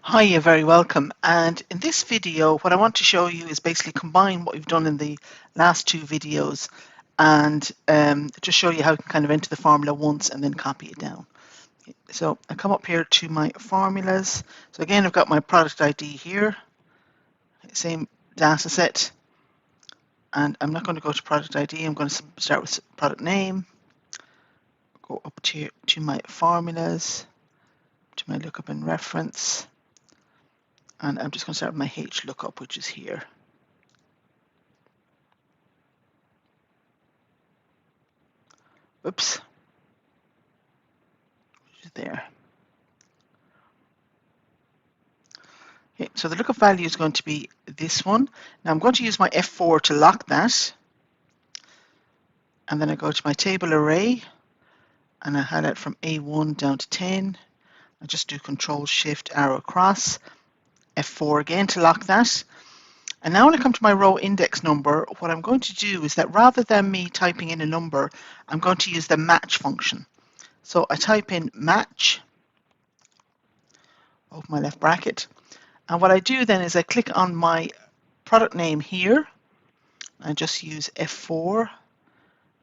Hi, you're very welcome. And in this video, what I want to show you is basically combine what we've done in the last two videos and just show you how you can kind of enter the formula once and then copy it down. So I come up here to my formulas. So again, I've got my product ID here, same data set. And I'm not going to go to product ID. I'm going to start with product name, go up to my formulas, to my lookup and reference. And I'm just going to start with my Hlookup, which is here. Oops. Which is there. Okay, so the lookup value is going to be this one. Now I'm going to use my F4 to lock that. And then I go to my table array and I highlight from A1 down to 10. I just do Control Shift arrow across. F4 again to lock that. And now when I come to my row index number, what I'm going to do is that rather than me typing in a number, I'm going to use the match function. So I type in match, open my left bracket, and what I do then is I click on my product name here, and just use F4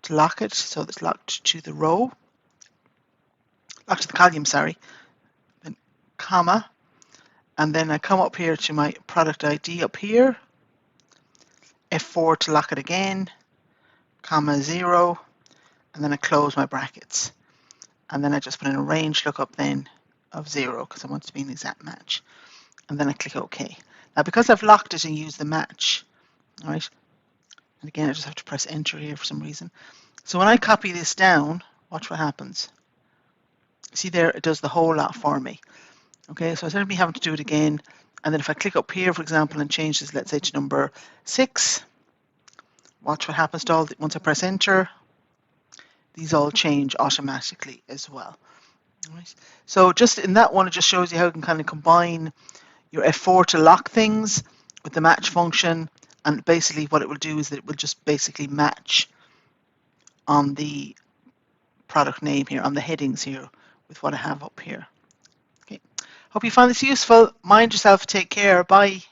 to lock it, so it's locked to the row, locked to the column, sorry, then comma, and then I come up here to my product ID up here, F4 to lock it again, comma 0, and then I close my brackets. And then I just put in a range lookup then of 0 because I want it to be an exact match. And then I click OK. Now because I've locked it and used the match, all right, and again I just have to press enter here for some reason. So when I copy this down, watch what happens. See there, it does the whole lot for me. Okay, so instead of me having to do it again, and then if I click up here, for example, and change this, let's say to number 6, watch what happens to all, once I press enter, these all change automatically as well. All right. So just in that one, it just shows you how you can kind of combine your F4 to lock things with the match function, and basically what it will do is that it will just basically match on the product name here, on the headings here, with what I have up here. Okay. Hope you found this useful. Mind yourself. Take care. Bye.